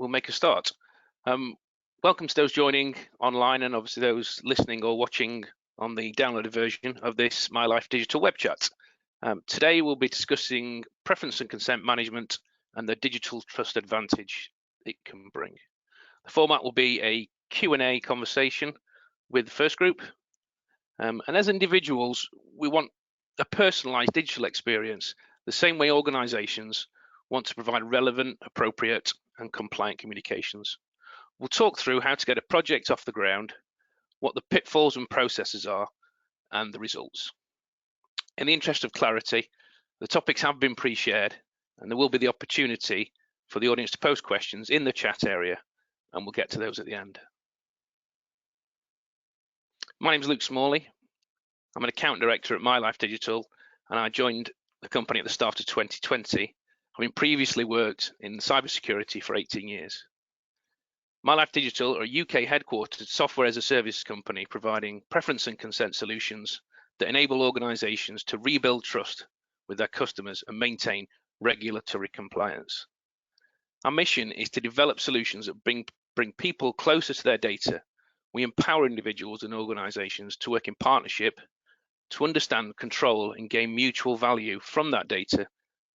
we'll make a start. Welcome to those joining online and obviously those listening or watching on the downloaded version of this My Life Digital web chat. Today we'll be discussing preference and consent management and the digital trust advantage it can bring. The format will be a Q&A conversation with the first group. And as individuals, we want a personalized digital experience, the same way organizations want to provide relevant, appropriate, and compliant communications. We'll talk through how to get a project off the ground, what the pitfalls and processes are, and the results. In the interest of clarity, the topics have been pre-shared, and there will be the opportunity for the audience to post questions in the chat area, and we'll get to those at the end. My name is Luke Smalley. I'm an account director at My Life Digital, and I joined the company at the start of 2020, having previously worked in cybersecurity for 18 years. My Life Digital are a UK headquartered software as a service company providing preference and consent solutions that enable organizations to rebuild trust with their customers and maintain regulatory compliance. Our mission is to develop solutions that bring people closer to their data. We empower individuals and organizations to work in partnership to understand, control, and gain mutual value from that data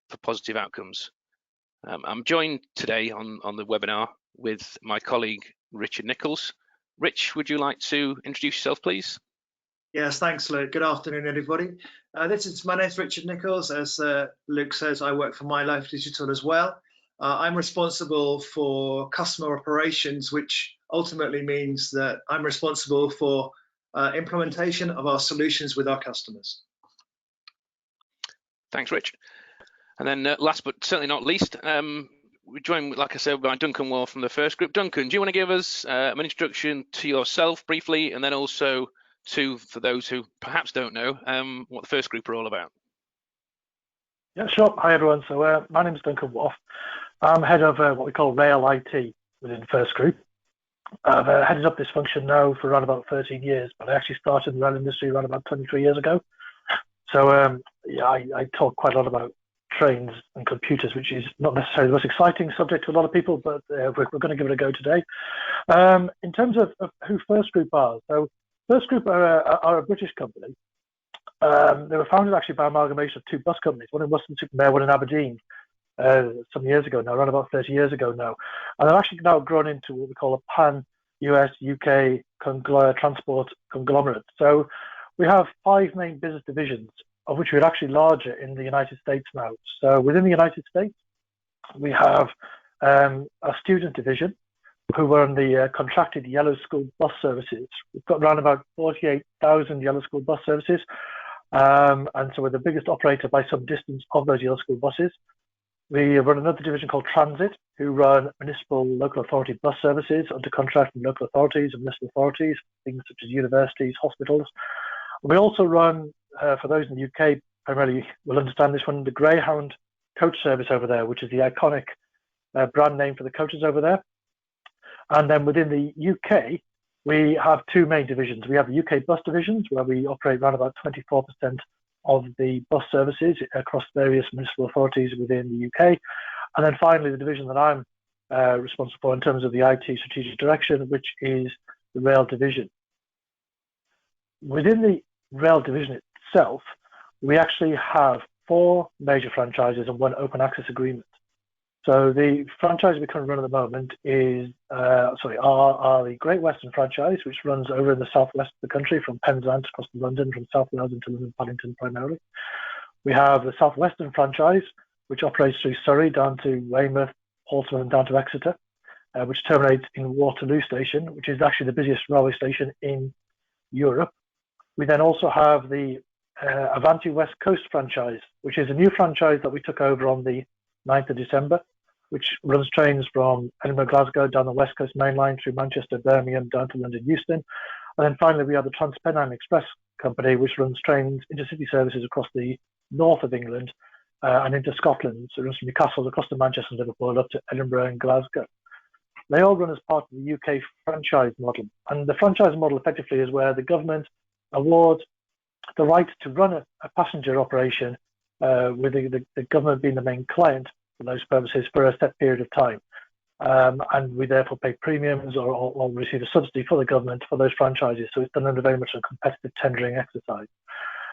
for positive outcomes. I'm joined today on the webinar with my colleague, Richard Nichols. Rich, would you like to introduce yourself, please? Yes, thanks, Luke. Good afternoon, everybody. My name is Richard Nichols. As Luke says, I work for My Life Digital as well. I'm responsible for customer operations, which ultimately means that I'm responsible for implementation of our solutions with our customers. Thanks, Rich. And then last but certainly not least, we're joined, like I said, by Duncan Wall from the first group. Duncan, do you want to give us an introduction to yourself briefly, and then also for those who perhaps don't know, what the first group are all about? Yeah, sure. Hi, everyone. So my name is Duncan Wall. I'm head of what we call Rail IT within the first group. I've headed up this function now for around about 13 years, but I actually started in the rail industry around about 23 years ago. So yeah, I talk quite a lot about trains and computers, which is not necessarily the most exciting subject to a lot of people, but we're going to give it a go today. In terms of who First Group are, so First Group are a British company. They were founded actually by amalgamation of two bus companies, one in Weston-super-Mare, one in Aberdeen, some years ago now, around about 30 years ago now. And they've actually now grown into what we call a pan-US, UK transport conglomerate. So we have 5 main business divisions, of which we're actually larger in the United States now. So within the United States, we have a student division who run the contracted yellow school bus services. We've got around about 48,000 yellow school bus services. And so we're the biggest operator by some distance of those yellow school buses. We run another division called Transit, who run municipal local authority bus services under contract with local authorities and municipal authorities, things such as universities, hospitals. We also run, for those in the UK, primarily will understand this one, the Greyhound coach service over there, which is the iconic brand name for the coaches over there. And then within the UK, we have 2 main divisions. We have the UK bus divisions, where we operate around about 24% of the bus services across various municipal authorities within the UK. And then finally, the division that I'm responsible for in terms of the IT strategic direction, which is the rail division. Within the rail division itself, we actually have 4 major franchises and 1 open access agreement. So the franchise we currently run at the moment is, are the Great Western franchise, which runs over in the southwest of the country from Penzance across to London, from South Wales into London, Paddington primarily. We have the Southwestern franchise, which operates through Surrey down to Weymouth, Portsmouth and down to Exeter, which terminates in Waterloo Station, which is actually the busiest railway station in Europe. We then also have the Avanti West Coast franchise, which is a new franchise that we took over on the 9th of December, which runs trains from Edinburgh, Glasgow, down the West Coast Main Line through Manchester, Birmingham, down to London, Euston. And then finally, we have the Transpennine Express Company, which runs trains, intercity services across the north of England and into Scotland. So it runs from Newcastle across to Manchester and Liverpool up to Edinburgh and Glasgow. They all run as part of the UK franchise model. And the franchise model effectively is where the government awards the right to run a passenger operation with the government being the main client for those purposes for a set period of time. and we therefore pay premiums or receive a subsidy for the government for those franchises. So it's done under very much a competitive tendering exercise.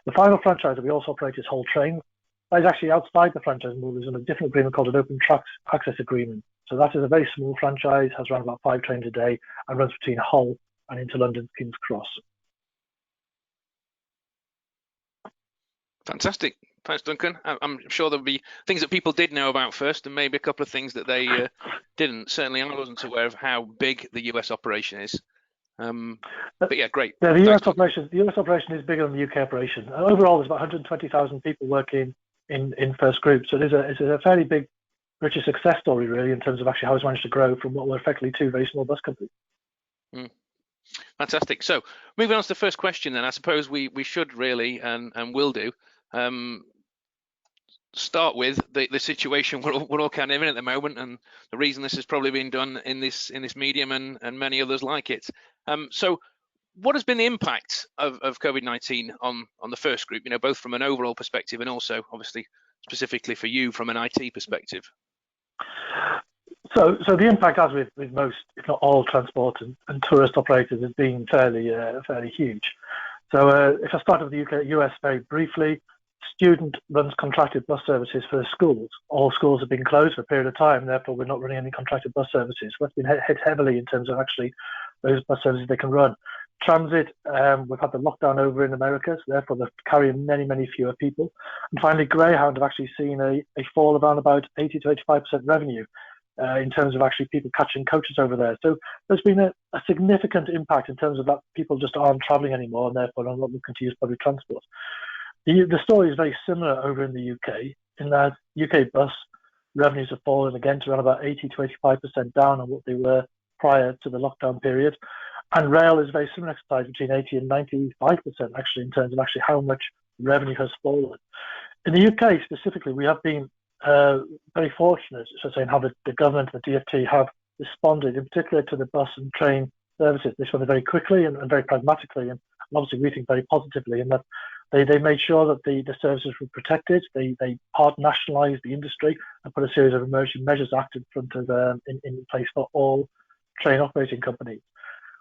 The final franchise that we also operate is Whole Trains. That is actually outside the franchise model. There's a different agreement called an open tracks access agreement. So that is a very small franchise, has around about 5 trains a day, and runs between Hull and into London's King's Cross. Fantastic. Thanks, Duncan. I'm sure there'll be things that people did know about first, and maybe a couple of things that they didn't. Certainly, I wasn't aware of how big the US operation is. But yeah, great. Yeah, the US operation is bigger than the UK operation. Overall, there's about 120,000 people working in First Group. So it's a fairly big British success story, really, in terms of actually how it's managed to grow from what were effectively 2 very small bus companies. Fantastic. So moving on to the first question, then I suppose we should really and will do start with the situation we're all kind of in at the moment, and the reason this has probably been done in this medium and many others like it. So what has been the impact of COVID-19 on the First Group? You know, both from an overall perspective and also obviously specifically for you from an IT perspective. So the impact, as with most, if not all, transport and tourist operators, has been fairly huge. So if I start with the US very briefly, student runs contracted bus services for schools. All schools have been closed for a period of time, therefore we're not running any contracted bus services. So that's been hit heavily in terms of actually those bus services they can run. Transit, we've had the lockdown over in America, so therefore they're carrying many fewer people. And finally, Greyhound have actually seen a fall of around about 80 to 85% revenue in terms of actually people catching coaches over there. So there's been a significant impact in terms of that people just aren't travelling anymore and therefore are not looking to use public transport. The story is very similar over in the UK, in that UK bus revenues have fallen again to around about 80 to 85% down on what they were prior to the lockdown period. And rail is a very similar exercise, between 80 and 95% actually, in terms of actually how much revenue has fallen. In the UK specifically, we have been very fortunate, so saying, how the government and the DfT have responded, in particular to the bus and train services. They responded very quickly and very pragmatically, and obviously we think very positively in that they made sure that the services were protected. They part nationalised the industry and put a series of emergency measures act in front of in place for all train operating companies,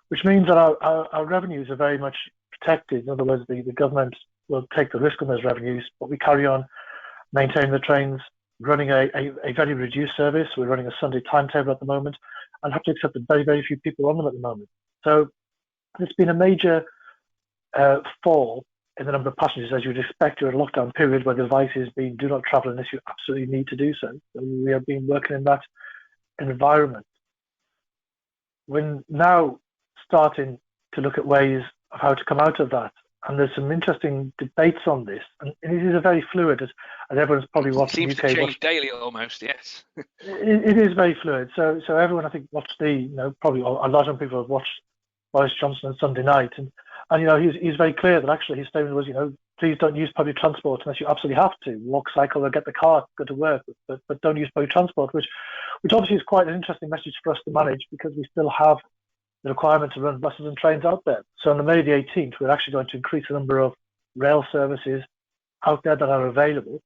which means that our revenues are very much protected. In other words, the government will take the risk on those revenues, but we carry on maintaining the trains, running a very reduced service. We're running a Sunday timetable at the moment and have to accept that very few people on them at the moment. So there's been a major fall in the number of passengers, as you would expect during a lockdown period where the advice is being do not travel unless you absolutely need to do so. So we have been working in that environment. We're now starting to look at ways of how to come out of that. And there's some interesting debates on this. And it is a very fluid, as everyone's probably watching. It seems to change daily almost, yes. It is very fluid. So everyone, I think, watched probably a lot of people have watched Boris Johnson on Sunday night. And he's very clear that actually his statement was, please don't use public transport unless you absolutely have to. Walk, cycle, or get the car, go to work, but don't use public transport, which obviously is quite an interesting message for us to manage, because we still have the requirement to run buses and trains out there. So on May the 18th, we're actually going to increase the number of rail services out there that are available.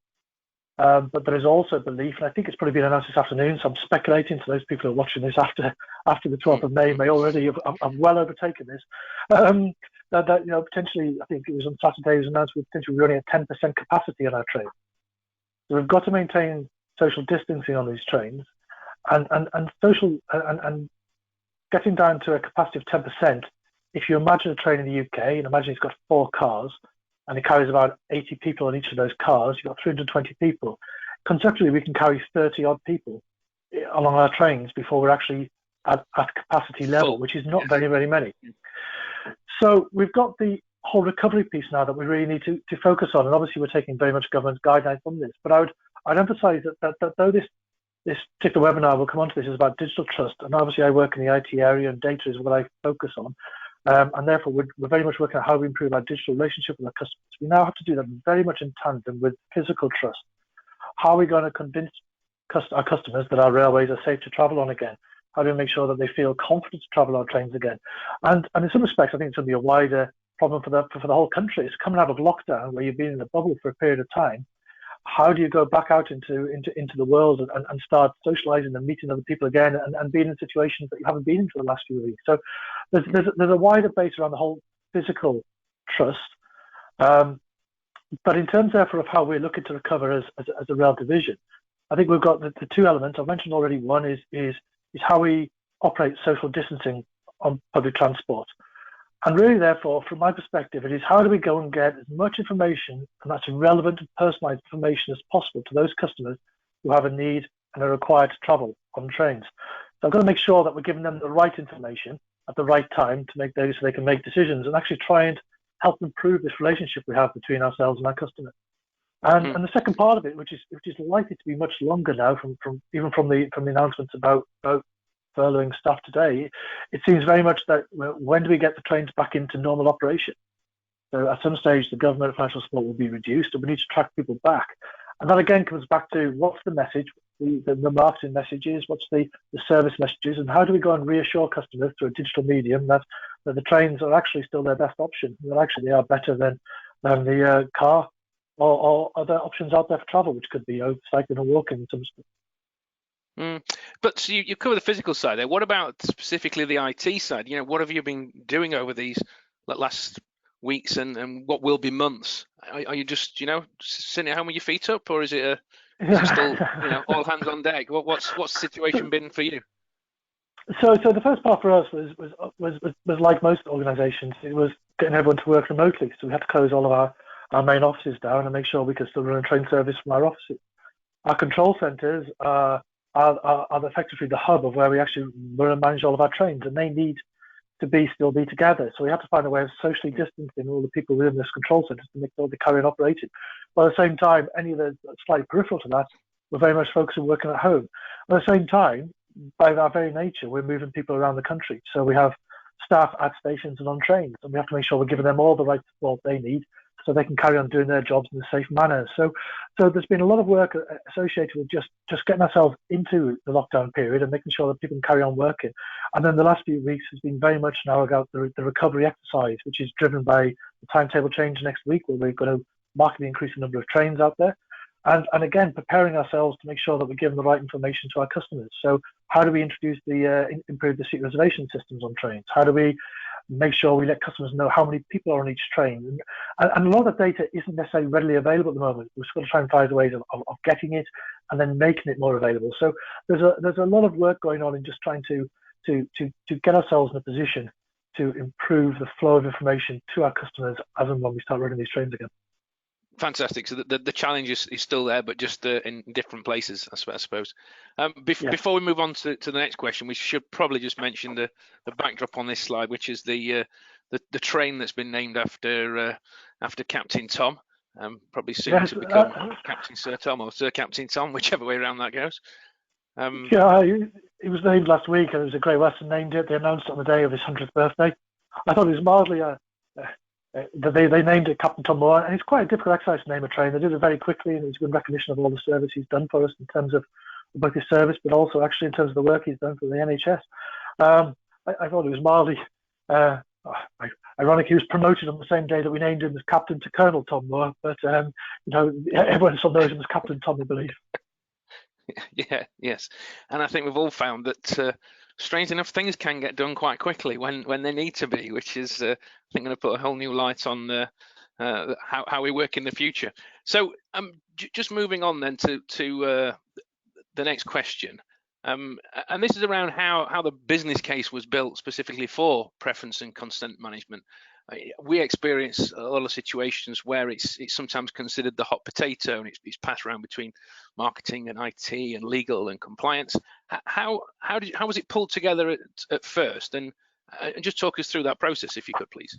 But there is also belief, and I think it's probably been announced this afternoon, so I'm speculating, so those people who are watching this after the 12th of May may already have well overtaken this, that potentially, I think it was on Saturday, it was announced we're potentially running at 10% capacity on our trains. So we've got to maintain social distancing on these trains, and getting down to a capacity of 10%, if you imagine a train in the UK, and imagine it's got 4 cars, and it carries about 80 people on each of those cars, you've got 320 people. Conceptually, we can carry 30-odd people along our trains before we're actually at capacity level, which is not very many. So we've got the whole recovery piece now that we really need to focus on, and obviously we're taking very much government guidelines on this. But I'd emphasise that though this particular webinar, we'll come on to this, is about digital trust, and obviously I work in the IT area and data is what I focus on, and therefore we're very much working on how we improve our digital relationship with our customers. We now have to do that very much in tandem with physical trust. How are we going to convince our customers that our railways are safe to travel on again? How do we make sure that they feel confident to travel on trains again? And in some respects, I think it's going to be a wider problem for the whole country. It's coming out of lockdown where you've been in a bubble for a period of time. how do you go back out into the world and start socializing and meeting other people again and being in situations that you haven't been in for the last few weeks? So there's a wider base around the whole physical trust. But in terms, therefore, of how we're looking to recover as a rail division, I think we've got the two elements. I've mentioned already. One is how we operate social distancing on public transport. And really, therefore, from my perspective, it is how do we go and get as much information, and that's relevant and personalised information as possible to those customers who have a need and are required to travel on trains. So I've got to make sure that we're giving them the right information at the right time to make those so they can make decisions and actually try and help improve this relationship we have between ourselves and our customers. And the second part of it, which is likely to be much longer now, from the announcements about furloughing staff today, it seems very much that when do we get the trains back into normal operation? So at some stage, the government financial support will be reduced, and we need to track people back. And that again comes back to what's the message, the marketing messages, what's the service messages, and how do we go and reassure customers through a digital medium that the trains are actually still their best option, that actually they are better than the car or other options out there for travel, which could be cycling or walking in some respects. But so you cover the physical side there. What about specifically the IT side? What have you been doing over these last weeks and what will be months? Are you just sitting at home with your feet up, or is it still all hands on deck? What's the situation been for you? So the first part for us was like most organisations. It was getting everyone to work remotely. So we had to close all of our main offices down and make sure we could still run a train service from our offices. Our control centres are effectively the hub of where we actually run and manage all of our trains, and they need to still be together. So we have to find a way of socially distancing all the people within this control centre to make sure they carry on operating. But at the same time, any of the slightly peripheral to that, we're very much focused on working at home. At the same time, by our very nature, we're moving people around the country. So we have staff at stations and on trains, and we have to make sure we're giving them all the right support they need so they can carry on doing their jobs in a safe manner. So there's been a lot of work associated with just getting ourselves into the lockdown period and making sure that people can carry on working. And then the last few weeks has been very much now about the recovery exercise, which is driven by the timetable change next week, where we're going to markedly increase the number of trains out there. And again, preparing ourselves to make sure that we're giving the right information to our customers. So how do we introduce improve the seat reservation systems on trains? How do we make sure we let customers know how many people are on each train? And a lot of data isn't necessarily readily available at the moment. We've got to try and find ways of getting it and then making it more available. So there's a lot of work going on in just trying to get ourselves in a position to improve the flow of information to our customers as and when we start running these trains again. Fantastic. So the challenge is still there, but just in different places, I suppose. Before we move on to the next question, we should probably just mention the backdrop on this slide, which is the train that's been named after Captain Tom, probably soon to become Captain Sir Tom or Sir Captain Tom, whichever way around that goes. It was named last week, and it was a Great Western named it. They announced it on the day of his 100th birthday. I thought it was mildly they named it Captain Tom Moore, and it's quite a difficult exercise to name a train. They did it very quickly, and it was a good recognition of all the service he's done for us in terms of both his service, but also actually in terms of the work he's done for the NHS. I thought it was mildly ironic he was promoted on the same day that we named him as Captain to Colonel Tom Moore, but everyone still knows him as Captain Tom, I believe. Yes, and I think we've all found that strange enough, things can get done quite quickly when they need to be, which is I think going to put a whole new light on how we work in the future. So just moving on then to the next question, and this is around how the business case was built specifically for preference and consent management. We experience a lot of situations where it's sometimes considered the hot potato, and it's passed around between marketing and IT and legal and compliance. How was it pulled together at first, and just talk us through that process, if you could, please.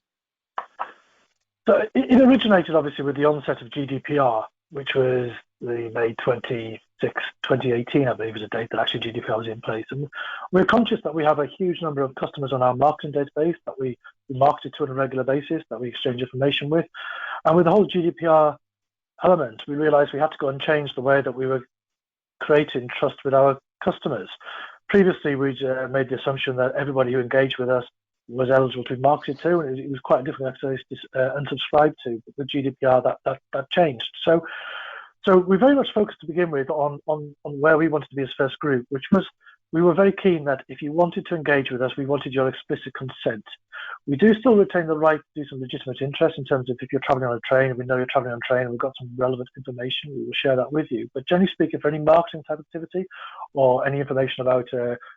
So it originated obviously with the onset of GDPR, which was the May 26, 2018, I believe, was a date that actually GDPR was in place. And we're conscious that we have a huge number of customers on our marketing database that we market to on a regular basis, that we exchange information with. And with the whole GDPR element, we realized we had to go and change the way that we were creating trust with our customers. Previously, we'd made the assumption that everybody who engaged with us was eligible to be marketed to, and it was quite a different exercise to unsubscribe to. But with GDPR, that changed. So So we very much focused to begin with on where we wanted to be as first group, which was we were very keen that if you wanted to engage with us, we wanted your explicit consent. We do still retain the right to do some legitimate interest in terms of if you're traveling on a train and we know you're traveling on a train and we've got some relevant information, we will share that with you. But generally speaking, for any marketing type activity or any information about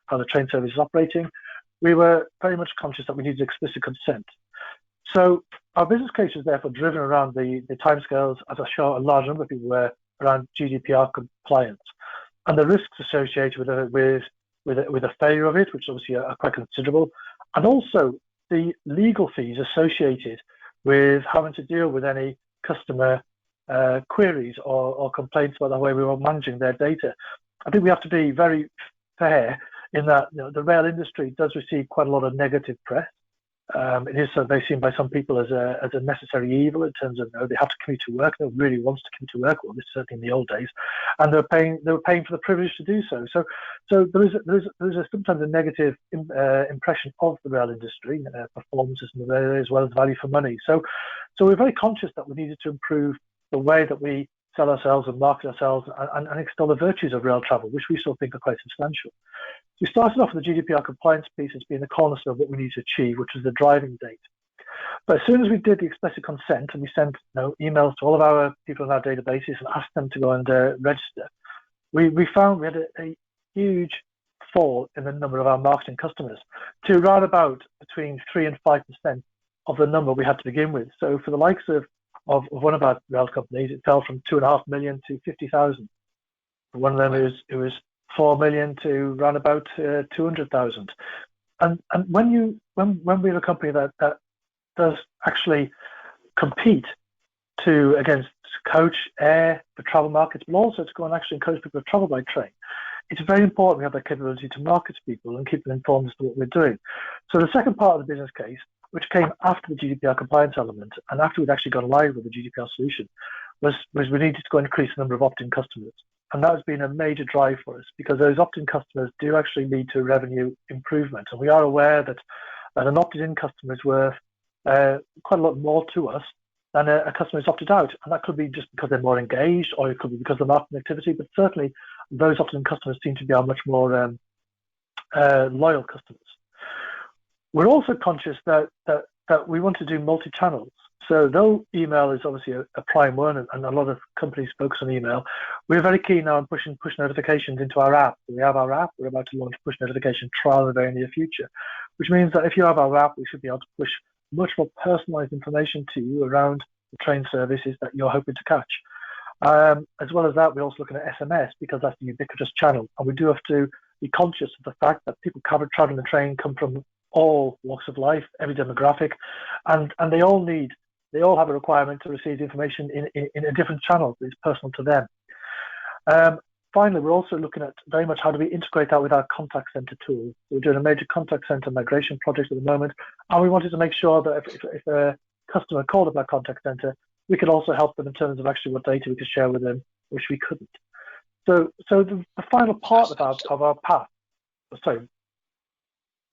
how the train service is operating, we were very much conscious that we needed explicit consent. So our business case was therefore driven around the timescales, as I show a large number of people were, around GDPR compliance and the risks associated with a failure of it, which obviously are quite considerable, and also the legal fees associated with having to deal with any customer queries or complaints about the way we were managing their data. I think we have to be very fair in that the rail industry does receive quite a lot of negative press. It is very seen by some people as a necessary evil in terms of they have to commute to work. Nobody really wants to commute to work. Well, this is certainly in the old days, and they were paying for the privilege to do so. So there is sometimes a negative impression of the rail industry, performances in the railway as well as value for money. So we're very conscious that we needed to improve the way that we sell ourselves and market ourselves and extol the virtues of rail travel, which we still think are quite substantial. We started off with the GDPR compliance piece as being the cornerstone of what we need to achieve, which was the driving date. But as soon as we did the explicit consent and we sent emails to all of our people in our databases and asked them to go and register, we found we had a huge fall in the number of our marketing customers to around about between 3 and 5% of the number we had to begin with. So for the likes of one of our rail companies, it fell from 2.5 million to 50,000. For one of them, it was 4 million to round about 200,000. And when we're a company that does actually compete against coach, air, for travel markets, but also to go and actually encourage people to travel by train, it's very important we have that capability to market to people and keep them informed as to what we're doing. So the second part of the business case, which came after the GDPR compliance element and after we'd actually gone live with the GDPR solution, was we needed to go and increase the number of opt-in customers. And that has been a major drive for us because those opt-in customers do actually lead to revenue improvement. And we are aware that an opted-in customer is worth quite a lot more to us than a customer who's opted out. And that could be just because they're more engaged, or it could be because of the marketing activity, but certainly those opted-in customers seem to be our much more loyal customers. We're also conscious that we want to do multi-channels. So though email is obviously a prime one, and a lot of companies focus on email, we're very keen now on pushing push notifications into our app. We have our app. We're about to launch push notification trial in the very near future, which means that if you have our app, we should be able to push much more personalized information to you around the train services that you're hoping to catch. As well as that, we're also looking at SMS because that's the ubiquitous channel. And we do have to be conscious of the fact that people traveling the train come from all walks of life, every demographic, and they all have a requirement to receive the information in a different channel that is personal to them. Finally, we're also looking at very much how do we integrate that with our contact center tools. We're doing a major contact center migration project at the moment, and we wanted to make sure that if a customer called up our contact center, we could also help them in terms of actually what data we could share with them, which we couldn't. So the final part of our path, sorry.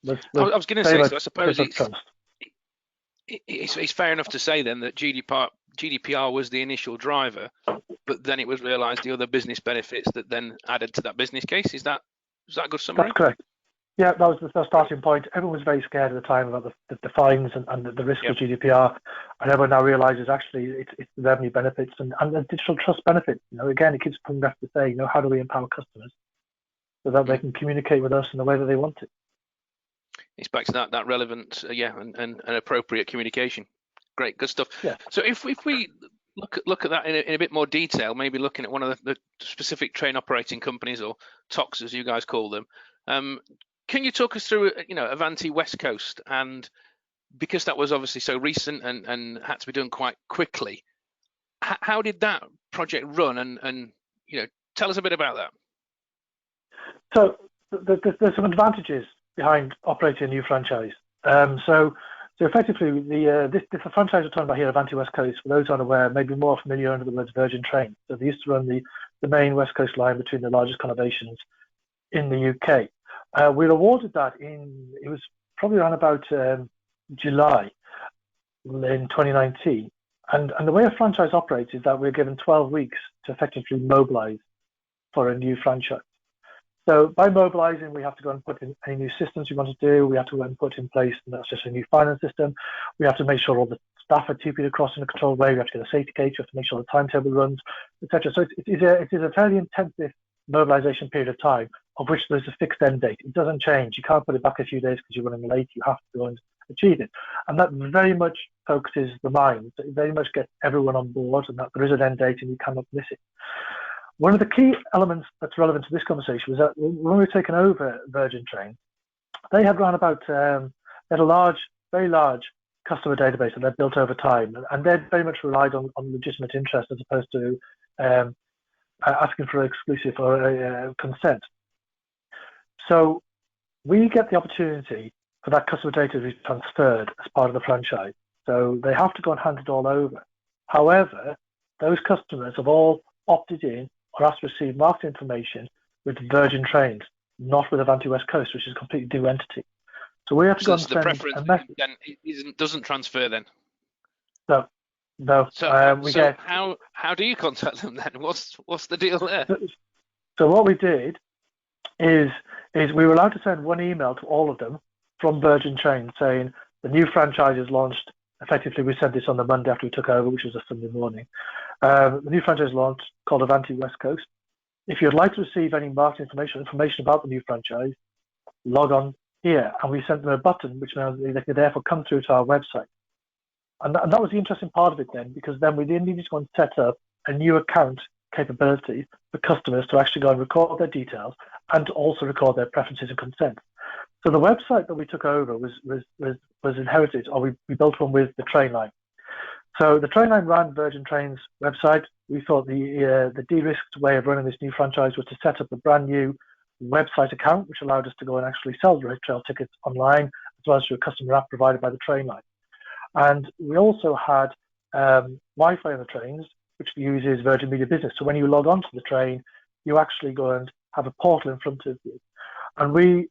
I was going to say, so I suppose it's fair enough to say then that GDPR was the initial driver, but then it was realised the other business benefits that then added to that business case. Is that a good summary? That's correct. Yeah, that was the starting point. Everyone was very scared at the time about the fines and the risk of GDPR, and everyone now realises actually it's the revenue benefits and the digital trust benefits. Again, it keeps coming back to say, how do we empower customers so that they can communicate with us in the way that they want to. It's back to that relevant, and appropriate communication. Great, good stuff. Yeah. So if we look at that in a bit more detail, maybe looking at one of the specific train operating companies, or TOCs as you guys call them, can you talk us through, Avanti West Coast? And because that was obviously so recent and had to be done quite quickly, how did that project run? And tell us a bit about that. So there's some advantages behind operating a new franchise. So effectively, this franchise we're talking about here, Avanti West Coast, for those unaware, may be more familiar under the words Virgin Train. So they used to run the main West Coast line between the largest conurbations in the UK. We were awarded that it was probably around about July in 2019. And the way a franchise operates is that we're given 12 weeks to effectively mobilize for a new franchise. So by mobilizing, we have to go and put in any new systems we want to do. We have to go and put in place, and that's just a new finance system. We have to make sure all the staff are TP'd across in a controlled way. We have to get a safety case. We have to make sure the timetable runs, etc. So it is a fairly intensive mobilization period of time, of which there's a fixed end date. It doesn't change. You can't put it back a few days because you're running late. You have to go and achieve it. And that very much focuses the mind. It very much gets everyone on board, and that there is an end date and you cannot miss it. One of the key elements that's relevant to this conversation was that when we were taking over Virgin Train, they had around about, they had a very large customer database that they'd built over time, and they'd very much relied on legitimate interest as opposed to asking for exclusive or consent. So we get the opportunity for that customer data to be transferred as part of the franchise. So they have to go and hand it all over. However, those customers have all opted in or asked to receive market information with Virgin Trains, not with Avanti West Coast, which is a completely new entity. So we have to go and the send preference a message. then doesn't transfer then. No. So how do you contact them then? What's the deal there? So what we did is we were allowed to send one email to all of them from Virgin Trains saying the new franchise is launched. Effectively, we sent this on the Monday after we took over, which was a Sunday morning. The new franchise launched called Avanti West Coast. If you'd like to receive any market information about the new franchise, log on here. And we sent them a button, which means they could therefore come through to our website. And that was the interesting part of it then, because then we then needed to go and set up a new account capability for customers to actually go and record their details and to also record their preferences and consent. So the website that we took over was inherited, or we built one with the train line. So the train line ran Virgin Trains website. We thought the de-risked way of running this new franchise was to set up a brand new website account, which allowed us to go and actually sell direct trail tickets online, as well as through a customer app provided by the train line. And we also had Wi-Fi on the trains, which uses Virgin Media Business. So when you log on to the train, you actually go and have a portal in front of you. And we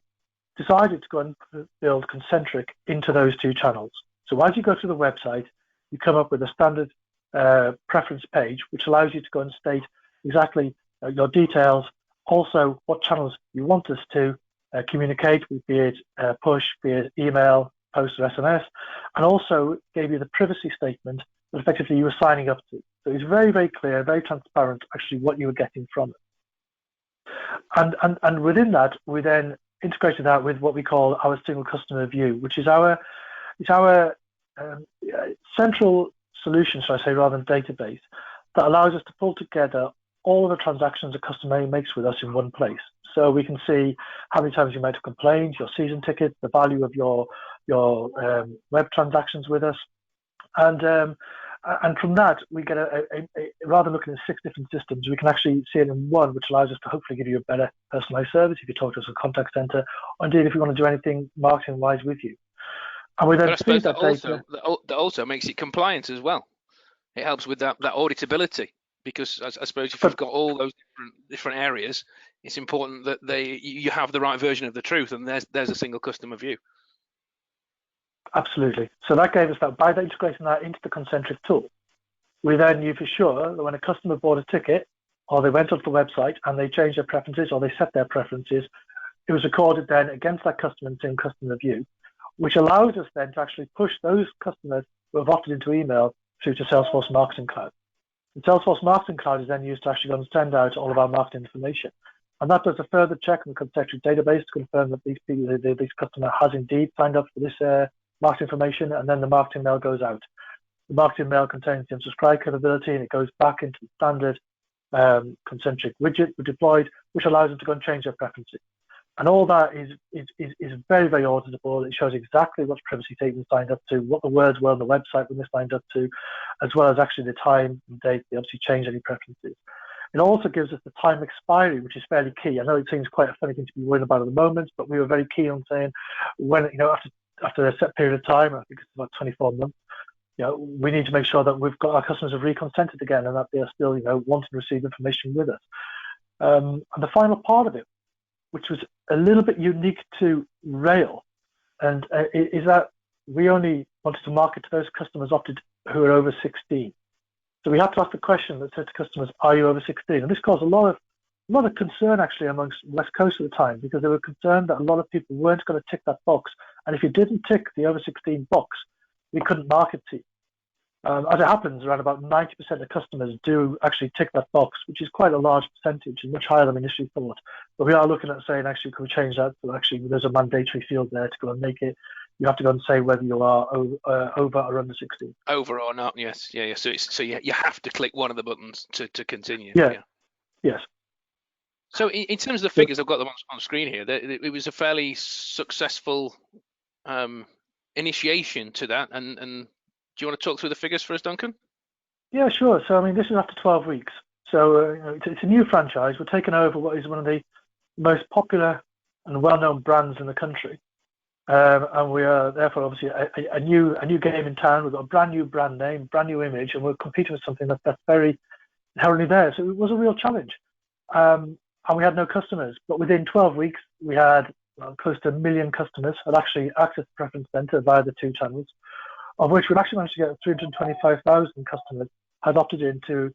decided to go and build Concentric into those two channels. So as you go to the website, you come up with a standard preference page, which allows you to go and state exactly your details, also what channels you want us to communicate with, be it push, be it email, post or SMS, and also gave you the privacy statement that effectively you were signing up to. So it's very, very clear, very transparent actually what you were getting from it. And within that, we then integrated that with what we call our single customer view, which is our central solution, should I say, rather than database, that allows us to pull together all of the transactions a customer makes with us in one place. So we can see how many times you might have complained, your season tickets, the value of your web transactions with us, and from that we get rather than looking at 6 different systems, we can actually see it in one, which allows us to hopefully give you a better personalized service if you talk to us in a contact center, or indeed if we want to do anything marketing wise with you. And we then feed that data. That also makes it compliant as well. It helps with that auditability, because I suppose if you've got all those different areas, it's important that you have the right version of the truth, and there's a single customer view. Absolutely. So that gave us that. By integrating that into the Concentric tool, we then knew for sure that when a customer bought a ticket, or they went onto the website and they changed their preferences, or they set their preferences, it was recorded then against that customer in the same customer view, which allows us then to actually push those customers who have opted into email through to Salesforce Marketing Cloud. And Salesforce Marketing Cloud is then used to actually go and send out all of our marketing information. And that does a further check in the Concentric database to confirm that this customer has indeed signed up for this marketing information, and then the marketing mail goes out. The marketing mail contains the unsubscribe capability, and it goes back into the standard Concentric widget we deployed, which allows them to go and change their preferences. And all that is very, very auditable. It shows exactly what privacy statement signed up to, what the words were on the website when they signed up to, as well as actually the time and date they obviously changed any preferences. It also gives us the time expiry, which is fairly key. I know it seems quite a funny thing to be worried about at the moment, but we were very keen on saying when, after a set period of time, I think it's about 24 months, we need to make sure that we've got our customers have reconsented again and that they are still, wanting to receive information with us. And the final part of it, which was a little bit unique to Rail, and is that we only wanted to market to those customers opted who are over 16. So we had to ask the question that said to customers, "Are you over 16?" And this caused a lot of concern actually amongst West Coast at the time, because they were concerned that a lot of people weren't going to tick that box, and if you didn't tick the over 16 box, we couldn't market to you. As it happens, around about 90% of customers do actually tick that box, which is quite a large percentage and much higher than we initially thought. But we are looking at saying, actually, can we change that? So actually, there's a mandatory field there to go and make it. You have to go and say whether you are over or under 16. Over or not, yes. Yeah. So you have to click one of the buttons to continue. Yeah. Yes. So in terms of the figures, I've got them on screen here. It was a fairly successful initiation to that. And do you want to talk through the figures for us, Duncan? Yeah, sure. So, I mean, this is after 12 weeks. So it's a new franchise. We're taking over what is one of the most popular and well-known brands in the country. And we are therefore obviously a new game in town. We've got a brand new brand name, brand new image, and we're competing with something that's very inherently there. So it was a real challenge. And we had no customers. But within 12 weeks, we had close to 1 million customers had actually accessed the Preference Centre via the 2 channels, of which we've actually managed to get 325,000 customers had opted into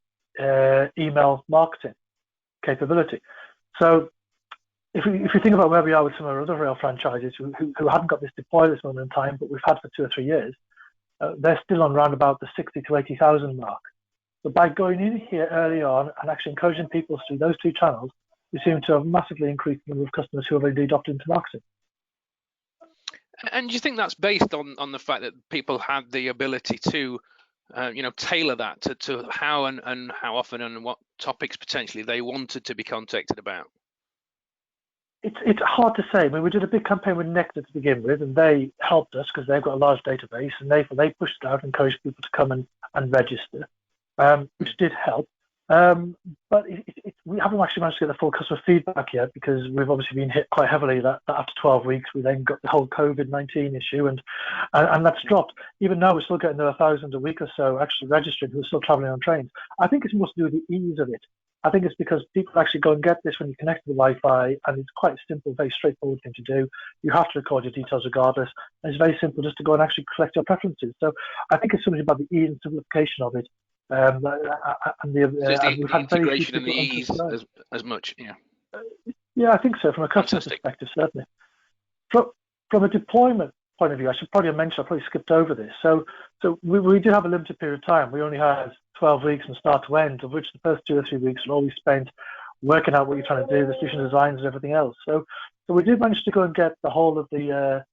email marketing capability. So if you think about where we are with some of our other rail franchises who haven't got this deployed at this moment in time, but we've had for 2 or 3 years, they're still on around about the 60 to 80,000 mark. But by going in here early on and actually encouraging people through those 2 channels, we seem to have massively increased the number of customers who have indeed opted into marketing. And do you think that's based on the fact that people had the ability to, tailor that to how and how often and what topics potentially they wanted to be contacted about? It's hard to say. I mean, we did a big campaign with Nectar to begin with, and they helped us because they've got a large database, and they pushed it out and encouraged people to come and register, which did help. But we haven't actually managed to get the full customer feedback yet, because we've obviously been hit quite heavily that after 12 weeks we then got the whole COVID-19 issue, and that's dropped. Even now we're still getting 1,000 a week or so actually registering who are still travelling on trains. I think it's more to do with the ease of it. I think it's because people actually go and get this when you connect to the Wi-Fi, and it's quite a simple, very straightforward thing to do. You have to record your details regardless, and it's very simple just to go and actually collect your preferences. So I think it's something about the ease and simplification of it. And the integration and the ease as much, yeah. Yeah, I think so, from a customer perspective, certainly. From a deployment point of view, I should probably mention, I probably skipped over this. So we did have a limited period of time. We only had 12 weeks from start to end, of which the first 2 or 3 weeks were always spent working out what you're trying to do, the solution designs and everything else. So we did manage to go and get the whole of the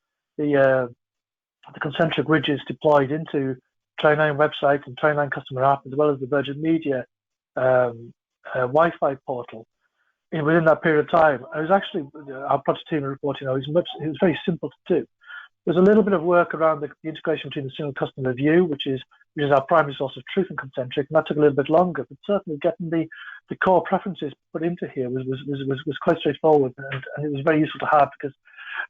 concentric widgets deployed into Trainline website and Trainline customer app, as well as the Virgin Media Wi-Fi portal within that period of time. It was actually, our project team are reporting, it was very simple to do. There's a little bit of work around the integration between the single customer view, which is our primary source of truth and concentric, and that took a little bit longer. But certainly getting the core preferences put into here was quite straightforward, and it was very useful to have, because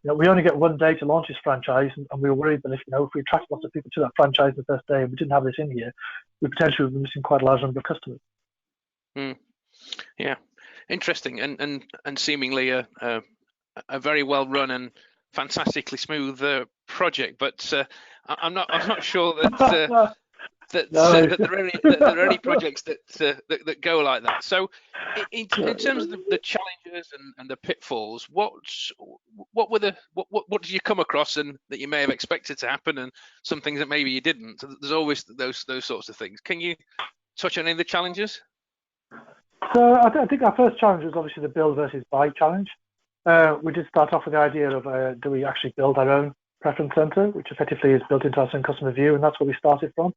we only get 1 day to launch this franchise, and we were worried that if we attract lots of people to that franchise the first day and we didn't have this in here, we potentially would be missing quite a large number of customers. Yeah, interesting, and seemingly a very well run and fantastically smooth project, but I'm not sure that that there are any projects that go like that. So in terms of the challenges and the pitfalls, what did you come across and that you may have expected to happen, and some things that maybe you didn't? There's always those sorts of things. Can you touch on any of the challenges? So I think our first challenge was obviously the build versus buy challenge. We did start off with the idea of do we actually build our own preference center, which effectively is built into our single customer view, and that's where we started from.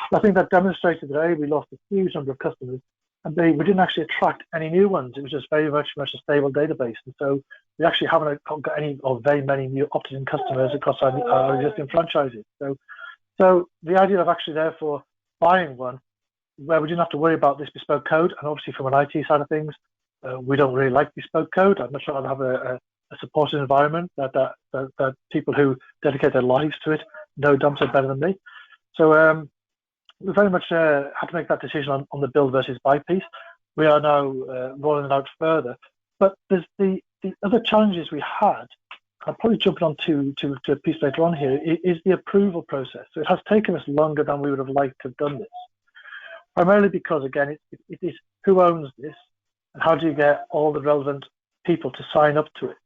And I think that demonstrated that A, we lost a huge number of customers, and B, we didn't actually attract any new ones. It was just very much a stable database, and so we actually haven't got any or very many new opted-in customers across our existing franchises. So the idea of actually therefore buying one where we didn't have to worry about this bespoke code, and obviously from an IT side of things, we don't really like bespoke code. I'd much rather have a supported environment that people who dedicate their lives to it know dumps are better than me. So we very much had to make that decision on the build versus buy piece. We are now rolling it out further. But there's the other challenges we had I'll probably jump on to a piece later on here, is the approval process. So it has taken us longer than we would have liked to have done this, primarily because, again, it is who owns this and how do you get all the relevant people to sign up to it.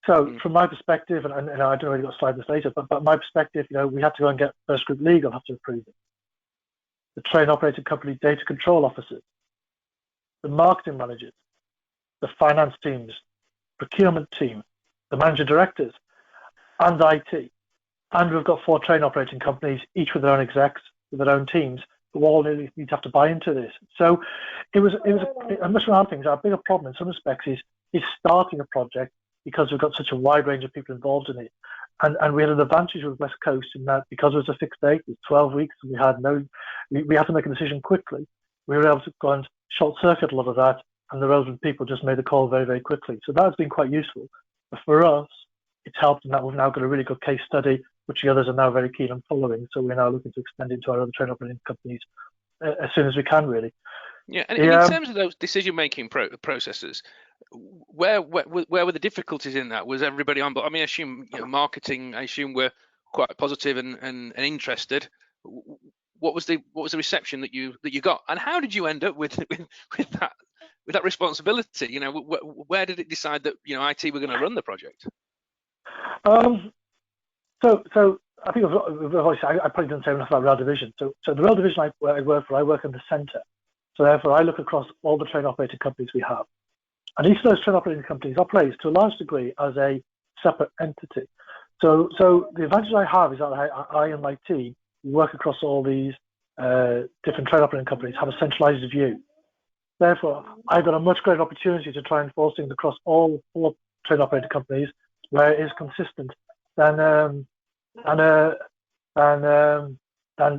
So from my perspective, and I don't know if you've got to slide this later, but my perspective, we had to go and get First Group Legal have to approve it. The train operating company data control officers, the marketing managers, the finance teams, procurement team, the manager directors, and IT. And we've got 4 train operating companies, each with their own execs, with their own teams, who all need to have to buy into this. So it was and much other things. Our bigger problem in some respects is starting a project because we've got such a wide range of people involved in it. And we had an advantage with West Coast in that because it was a fixed date, it was 12 weeks, and we had to make a decision quickly. We were able to go and short circuit a lot of that, and the relevant people just made the call very, very quickly. So that has been quite useful. But for us, it's helped in that we've now got a really good case study, which the others are now very keen on following. So we're now looking to extend it to our other train operating companies as soon as we can, really. Yeah, and in terms of those decision-making processes, where were the difficulties in that? Was everybody on? But I mean, I assume marketing. I assume were quite positive and interested. What was the reception that you got, and how did you end up with that responsibility? Where did it decide that IT were going to run the project? So I think I probably didn't say enough about rail division. So the rail division I work for, I work in the centre. So therefore, I look across all the train operating companies we have. And each of those train operating companies operates to a large degree as a separate entity. So the advantage I have is that I and my team work across all these different train operating companies, have a centralised view. Therefore, I've got a much greater opportunity to try and force things across all 4 train operating companies where it is consistent than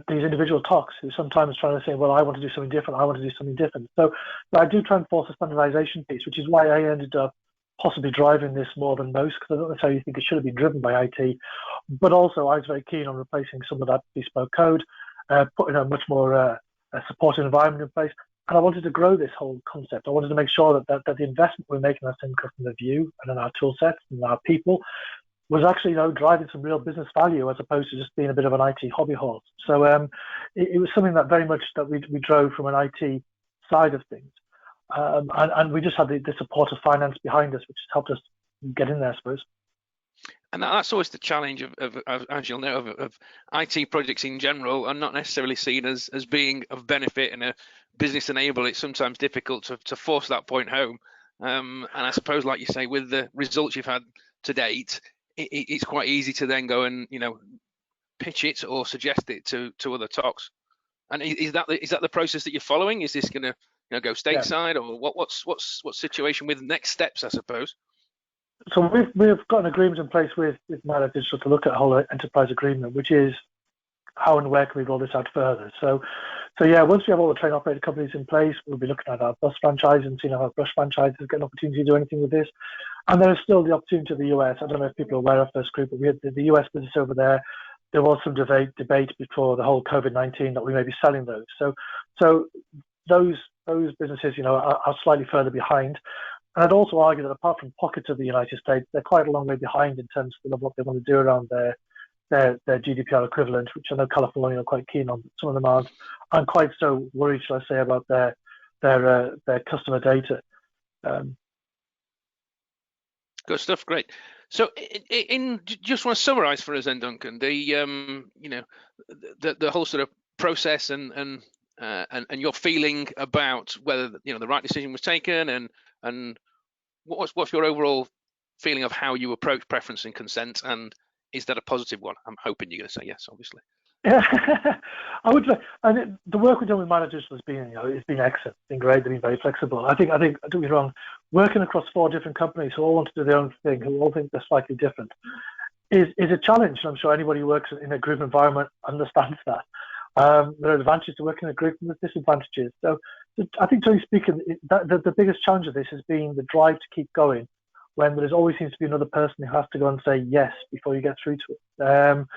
these individual talks who sometimes trying to say, well, I want to do something different. So I do try and force a standardization piece, which is why I ended up possibly driving this more than most, because I don't necessarily think it should have been driven by IT. But also, I was very keen on replacing some of that bespoke code, putting a much more supportive environment in place. And I wanted to grow this whole concept. I wanted to make sure that the investment we're making in our same customer view and in our tool sets and our people was actually driving some real business value as opposed to just being a bit of an IT hobby horse. So it was something that very much that we drove from an IT side of things. And we just had the support of finance behind us, which has helped us get in there, I suppose. And that's always the challenge of as you'll know, of IT projects in general are not necessarily seen as being of benefit and a business enabler. It's sometimes difficult to force that point home. And I suppose, like you say, with the results you've had to date, it's quite easy to then go and pitch it or suggest it to other talks. And is that the process that you're following? Is this going to go stateside, or what's situation with next steps, I suppose? So we've got an agreement in place with MyLife Digital to look at a whole enterprise agreement, which is how and where can we roll this out further. So yeah, once we have all the train operator companies in place, we'll be looking at our bus franchise and seeing how our bus franchises get an opportunity to do anything with this. And there is still the opportunity of the US. I don't know if people are aware of First Group, but we had the US business over there. There was some debate before the whole COVID-19 that we may be selling those. So those businesses, are slightly further behind. And I'd also argue that apart from pockets of the United States, they're quite a long way behind in terms of what they want to do around their GDPR equivalent, which I know California are quite keen on. Some of them aren't. I'm quite so worried, shall I say, about their customer data. Good stuff, great. So, just want to summarise for us, then, Duncan, the whole sort of process and your feeling about whether the right decision was taken, and what's your overall feeling of how you approach preference and consent, and is that a positive one? I'm hoping you're going to say yes, obviously. Yeah, I would say, and the work we've done with managers has been, it's been excellent, it's been great, they've been very flexible. I think, don't get me wrong, working across 4 different companies who all want to do their own thing, who all think they're slightly different, is a challenge. And I'm sure anybody who works in a group environment understands that. There are advantages to working in a group and there's disadvantages. So I think, generally speaking, the biggest challenge of this has been the drive to keep going when there always seems to be another person who has to go and say yes before you get through to it.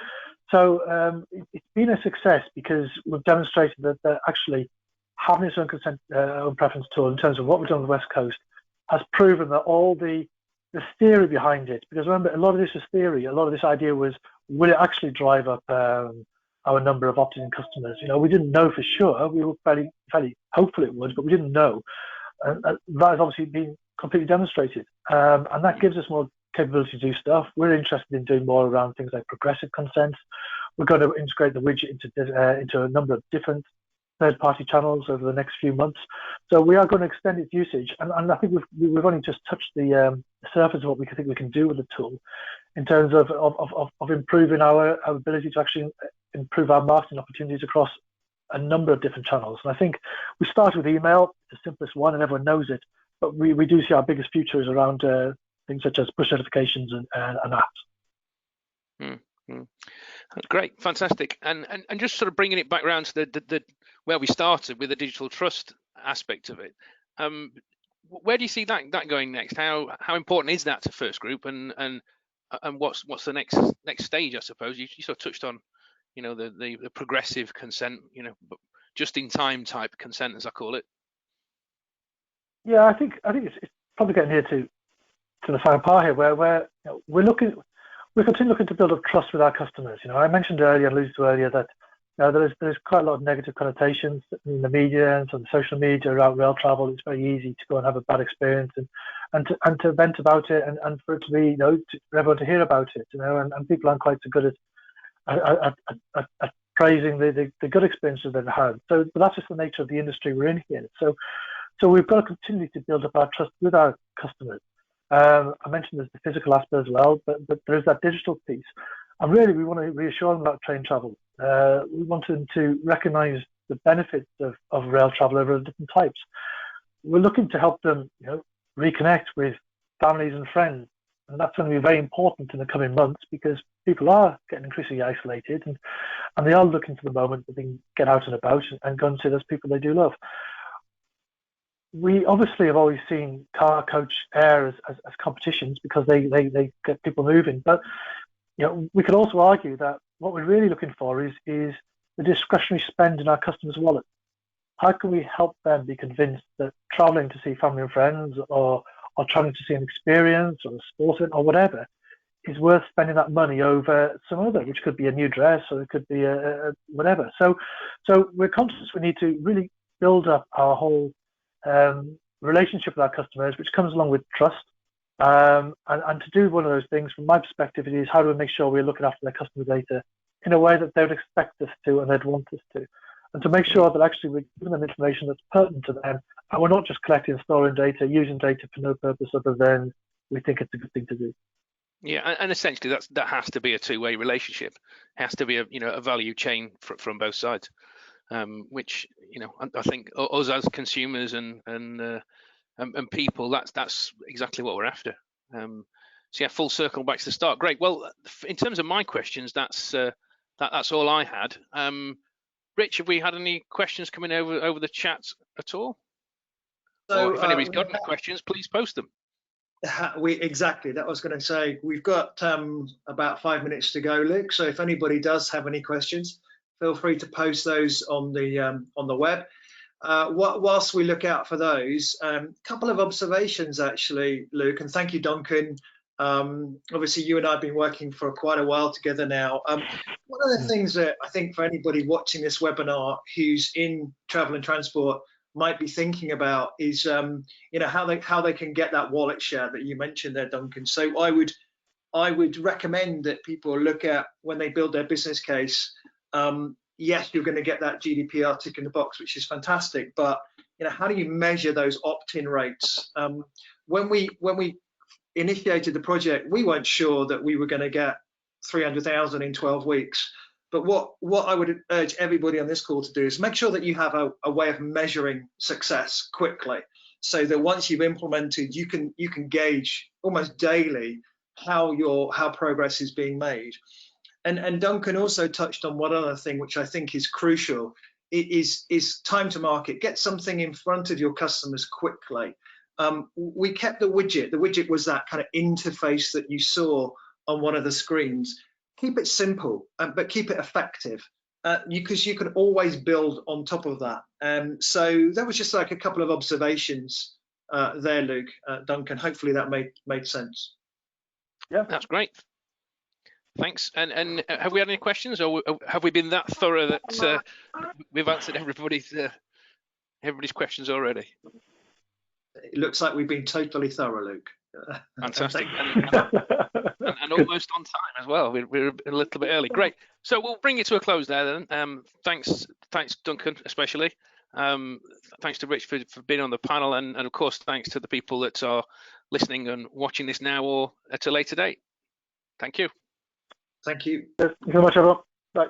It's been a success because we've demonstrated that actually having this own consent, own preference tool in terms of what we've done on the West Coast has proven that all the theory behind it, because remember, a lot of this was theory. A lot of this idea was, will it actually drive up our number of opt-in customers? We didn't know for sure. We were fairly hopeful it would, but we didn't know. And that has obviously been completely demonstrated, and that gives us more capability to do stuff. We're interested in doing more around things like progressive consent. We're going to integrate the widget into a number of different third-party channels over the next few months. So we are going to extend its usage, and I think we've only just touched the surface of what we think we can do with the tool in terms of improving our ability to actually improve our marketing opportunities across a number of different channels. And I think we start with email, the simplest one, and everyone knows it. But we do see our biggest future is around things such as push notifications and apps. Great, fantastic. And just sort of bringing it back around to the where we started with the digital trust aspect of it. Where do you see that going next? How important is that to First Group, and what's the next stage? I suppose you sort of touched on, the progressive consent, but just in time type consent, as I call it. Yeah, I think it's probably getting here to the final part here, where we're continuing looking to build up trust with our customers. I mentioned earlier, alluded to earlier, that there's quite a lot of negative connotations in the media and on the social media around rail travel. It's very easy to go and have a bad experience and to vent about it, and for it to be, for everyone to hear about it, and people aren't quite so good at praising the good experiences they've had. So, but that's just the nature of the industry we're in here. So we've got to continue to build up our trust with our customers. I mentioned there's the physical aspect as well, but there's that digital piece. And really, we want to reassure them about train travel. We want them to recognise the benefits of rail travel over different types. We're looking to help them, reconnect with families and friends. And that's going to be very important in the coming months, because people are getting increasingly isolated, and they are looking for the moment that they can get out and about and go and see those people they do love. We obviously have always seen car, coach, air as competitions, because they get people moving. But we could also argue that what we're really looking for is the discretionary spend in our customers' wallet. How can we help them be convinced that travelling to see family and friends, or travelling to see an experience or a sport event or whatever, is worth spending that money over some other, which could be a new dress, or it could be a whatever. So we're conscious we need to really build up our whole relationship with our customers, which comes along with trust. And to do one of those things, from my perspective, it is, how do we make sure we're looking after their customer data in a way that they would expect us to and they'd want us to, and to make sure that actually we're giving them information that's pertinent to them, and we're not just collecting and storing data, using data for no purpose other than we think it's a good thing to do. Yeah, and essentially that has to be a two-way relationship. It has to be a value chain from both sides, which I think us as consumers and people, that's exactly what we're after. So yeah, full circle back to the start. Great. Well, in terms of my questions, that's all I had. Rich, have we had any questions coming over the chat at all? So if anybody's got any questions, please post them. Exactly, that was going to say, we've got about 5 minutes to go, Luke. So if anybody does have any questions, feel free to post those on the web. Whilst we look out for those, couple of observations actually, Luke, and thank you, Duncan. Obviously, you and I have been working for quite a while together now. One of the things that I think for anybody watching this webinar who's in travel and transport might be thinking about is, how they can get that wallet share that you mentioned there, Duncan. So I would recommend that people look at, when they build their business case. Yes, you're going to get that GDPR tick in the box, which is fantastic. But how do you measure those opt-in rates? When we initiated the project, we weren't sure that we were going to get 300,000 in 12 weeks. But what I would urge everybody on this call to do is make sure that you have a way of measuring success quickly, so that once you've implemented, you can gauge almost daily how progress is being made. And Duncan also touched on one other thing, which I think is crucial, is time to market. Get something in front of your customers quickly. We kept the widget. The widget was that kind of interface that you saw on one of the screens. Keep it simple, but keep it effective, because you can always build on top of that. So that was just like a couple of observations there, Luke. Duncan, hopefully that made sense. Yeah, That's great. Thanks. And have we had any questions, or have we been that thorough that we've answered everybody's questions already? It looks like we've been totally thorough, Luke. Fantastic. And almost on time as well. We're a little bit early. Great. So we'll bring it to a close there then. Thanks, Duncan, especially. Thanks to Rich for being on the panel, and of course thanks to the people that are listening and watching this now or at a later date. Thank you. Thank you. Thank you very much, everyone. Bye.